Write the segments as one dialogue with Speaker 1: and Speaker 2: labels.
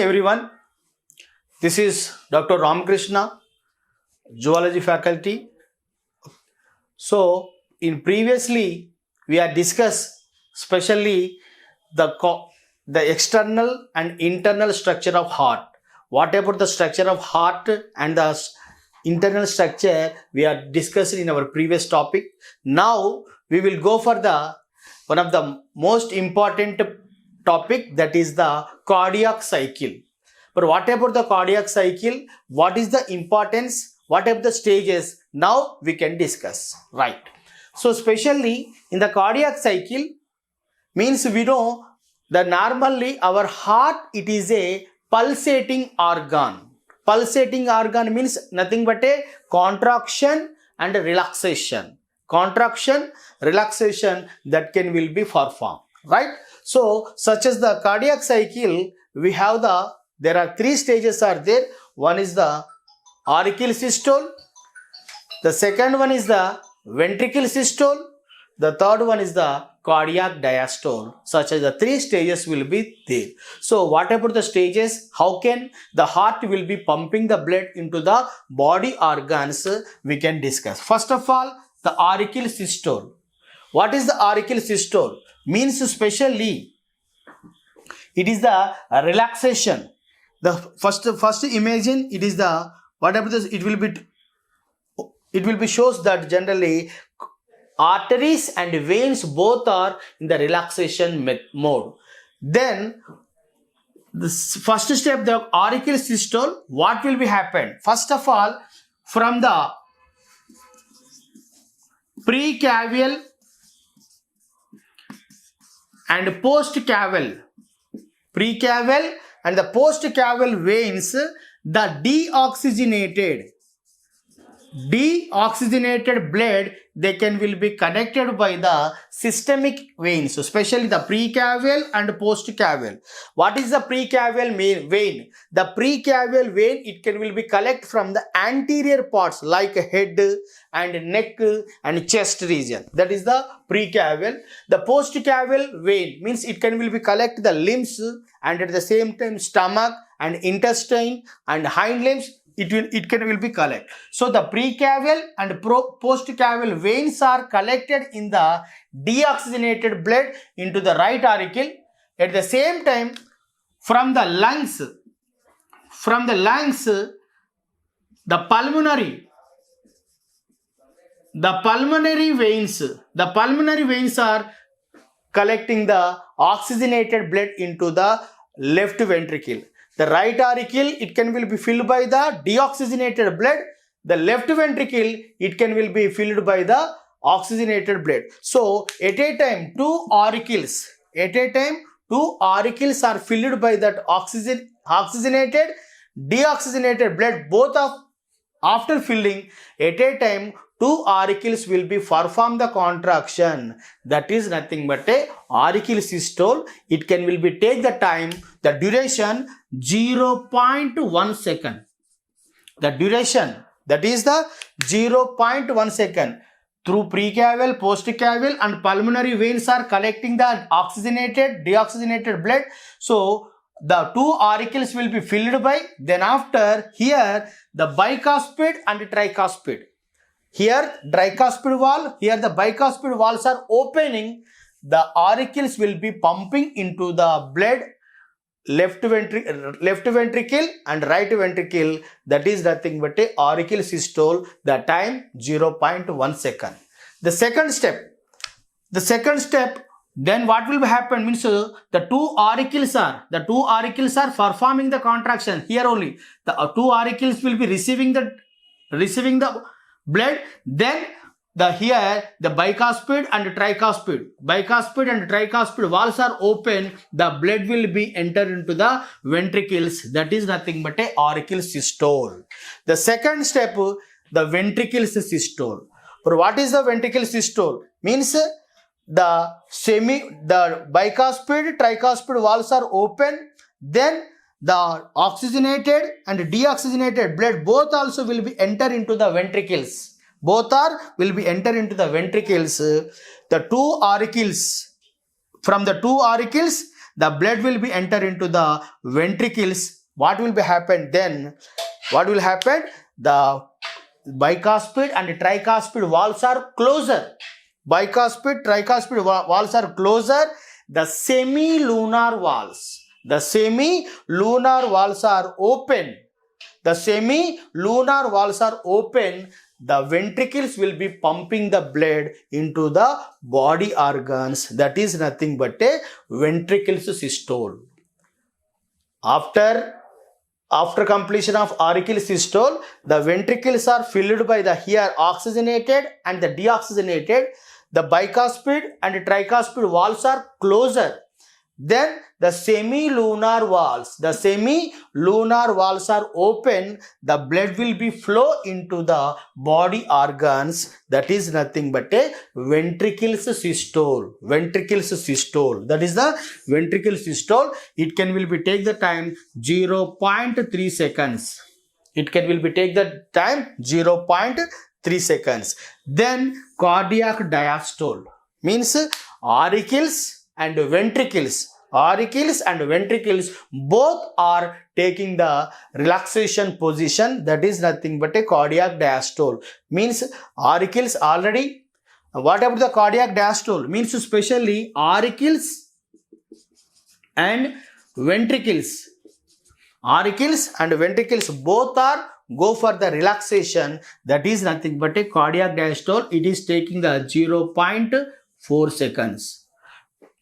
Speaker 1: everyone. This is Dr. Ramakrishna, Zoology faculty. So, in previously we had discussed especially the external and internal structure of heart. What about the structure of heart and the internal structure we are discussed in our previous topic. Now we will go for the one of the most important topic, that is the cardiac cycle. But what about the cardiac cycle? What is the importance? What are the stages? Now we can discuss, right? So especially in the cardiac cycle means we know that normally our heart, it is a pulsating organ. Pulsating organ means nothing but a contraction and relaxation. Contraction, relaxation, that will be performed, right? So such as the cardiac cycle, we have there are three stages are there. One is the auricle systole, the second one is the ventricle systole, the third one is the cardiac diastole. Such as the three stages will be there. So what about the stages? How can the heart will be pumping the blood into the body organs? We can discuss. First of all, the auricle systole. What is the auricle systole? Means especially it is the relaxation. The first imagine it is the whatever this it will be shows that generally arteries and veins both are in the relaxation mode. Then the first step, the auricle systole, what will be happen? First of all, from the precaval and postcaval, precaval and the postcaval veins, the deoxygenated blood, they will be connected by the systemic veins, especially the precaval and postcaval. What is the precaval vein? The precaval vein, it will be collect from the anterior parts like head and neck and chest region. That is the precaval. The postcaval vein means it will be collect the limbs and at the same time stomach and intestine and hind limbs. It will be collect. So the precaval and postcaval veins are collected in the deoxygenated blood into the right auricle. At the same time, from the lungs, the pulmonary veins are collecting the oxygenated blood into the left ventricle. The right auricle, it will be filled by the deoxygenated blood. The left ventricle, it will be filled by the oxygenated blood. So at a time, two auricles are filled by that oxygenated, deoxygenated blood. Both of after filling at a time, two auricles will be perform the contraction. That is nothing but a auricle systole. It will be take the time, the duration 0.1 second. The duration, that is the 0.1 second. Through precaval, postcaval and pulmonary veins are collecting the oxygenated, deoxygenated blood. So the two auricles will be filled by, then after here the bicuspid and tricuspid. Here tricuspid wall, here the bicuspid walls are opening. The auricles will be pumping into the blood left ventricle and right ventricle. That is nothing but a auricle systole. The time 0.1 second. The second step, then what will happen means the two auricles are performing the contraction. Here only the two auricles will be receiving the blood. Then here the bicuspid and tricuspid walls are open. The blood will be entered into the ventricles. That is nothing but a auricle systole. The second step, the ventricle systole. But what is the ventricle systole? Means the bicuspid, tricuspid walls are open. Then the oxygenated and deoxygenated blood both also will be enter into the ventricles. Will be enter into the ventricles. The two auricles, from the two auricles, the blood will be enter into the ventricles. what will be happen then? What will happen? The bicuspid and tricuspid valves are closer. Bicuspid, tricuspid valves are closer. The semilunar valves are open. The semilunar valves are open. The ventricles will be pumping the blood into the body organs. That is nothing but a ventricle systole. After completion of auricle systole, the ventricles are filled by the here oxygenated and the deoxygenated. The bicuspid and tricuspid valves are closer. Then the semilunar valves are open. The blood will be flow into the body organs. That is nothing but a ventricle systole. That is the ventricle systole. It will be take the time 0.3 seconds. 0.3 seconds. Then cardiac diastole means auricles and ventricles both are taking the relaxation position. That is nothing but a cardiac diastole. Means auricles already. What about the cardiac diastole? Means especially auricles and ventricles. Both are go for the relaxation. That is nothing but a cardiac diastole. It is taking the 0.4 seconds.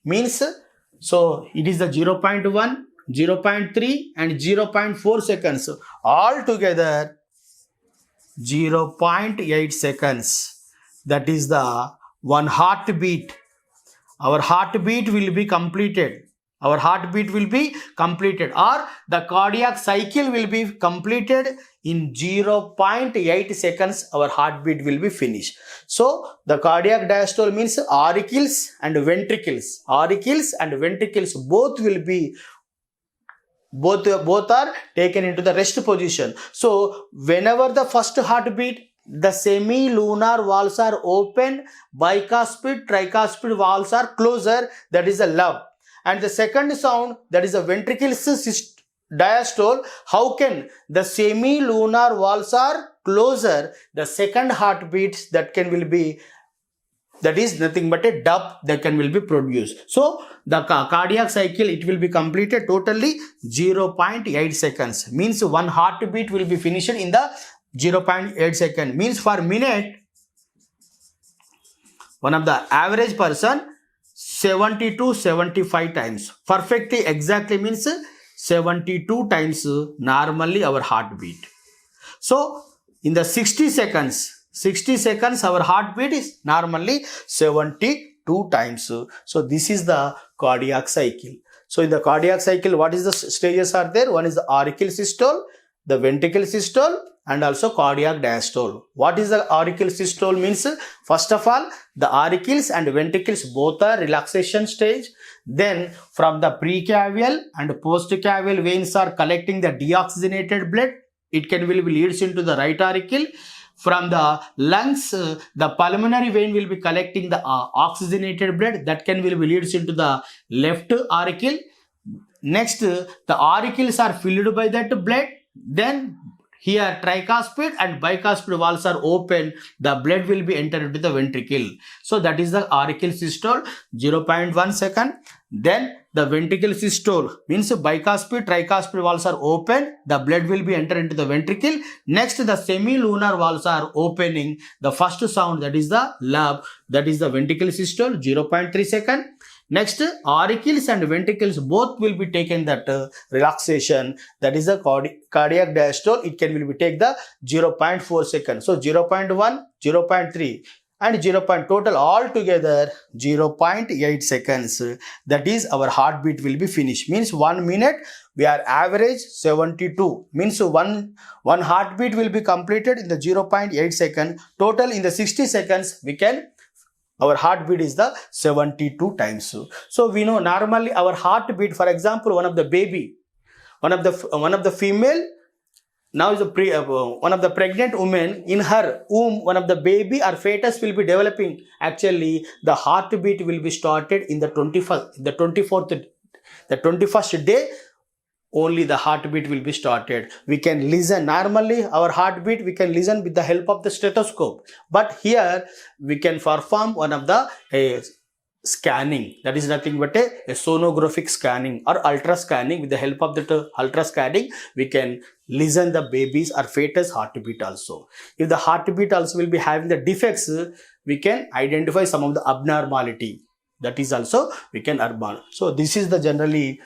Speaker 1: Means, so it is the 0.1, 0.3 and 0.4 seconds. All together 0.8 seconds. That is the one heartbeat. Our heartbeat will be completed. Or the cardiac cycle will be completed in 0.8 seconds. Our heartbeat will be finished. So the cardiac diastole means auricles and ventricles. Both will be both are taken into the rest position. So whenever the first heartbeat, the semilunar valves are open, bicuspid, tricuspid valves are closer. That is a love. And the second sound, that is a ventricle diastole. How can the semilunar valves are closer? The second heartbeat that is nothing but a dub that will be produced. So the cardiac cycle, it will be completed totally 0.8 seconds. Means one heartbeat will be finished in the 0.8 seconds. Means for minute, one of the average person 70 to 75 times. Perfectly exactly means 72 times normally our heartbeat. So in the 60 seconds our heartbeat is normally 72 times. So this is the cardiac cycle. So in the cardiac cycle, what is the stages are there? One is the auricle systole, the ventricle systole, and also cardiac diastole. What is the auricle systole means? First of all, the auricles and ventricles both are relaxation stage. Then from the precaval and postcaval veins are collecting the deoxygenated blood. It will be leads into the right auricle. From the lungs, the pulmonary vein will be collecting the oxygenated blood. That will be leads into the left auricle. Next, the auricles are filled by that blood. Then here tricuspid and bicuspid valves are open. The blood will be entered into the ventricle. So that is the auricle systole, 0.1 second. Then the ventricle systole means bicuspid, tricuspid valves are open. The blood will be entered into the ventricle. Next, the semilunar valves are opening. The first sound, that is the lub, that is the ventricle systole, 0.3 second. Next, auricles and ventricles both will be taken that relaxation. That is the cardiac diastole. It will be take the 0.4 seconds. So 0.1, 0.3 and 0. Total all together 0.8 seconds. That is our heartbeat will be finished. Means 1 minute we are average 72. Means one heartbeat will be completed in the 0.8 second. Total in the 60 seconds we can. Our heartbeat is the 72 times. So we know normally our heartbeat, for example, one of the female, now is one of the pregnant women, in her womb, one of the baby or fetus will be developing. Actually, the heartbeat will be started in the 21st day only the heartbeat will be started. We can listen normally, our heartbeat we can listen with the help of the stethoscope, but here we can perform one of the scanning, that is nothing but a sonographic scanning or ultra scanning. With the help of the ultra scanning, we can listen the baby's or fetus heartbeat also. If the heartbeat also will be having the defects, we can identify some of the abnormality, that is also we can urban. So this is the generally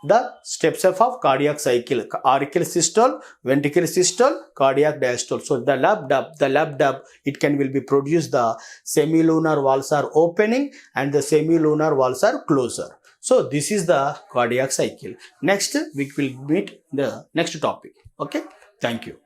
Speaker 1: the steps of cardiac cycle: auricular systole, ventricular systole, cardiac diastole. So the lab dub, it can will be produced the semilunar valves are opening and the semilunar valves are closer. So this is the cardiac cycle. Next we will meet the next topic. Okay, thank you.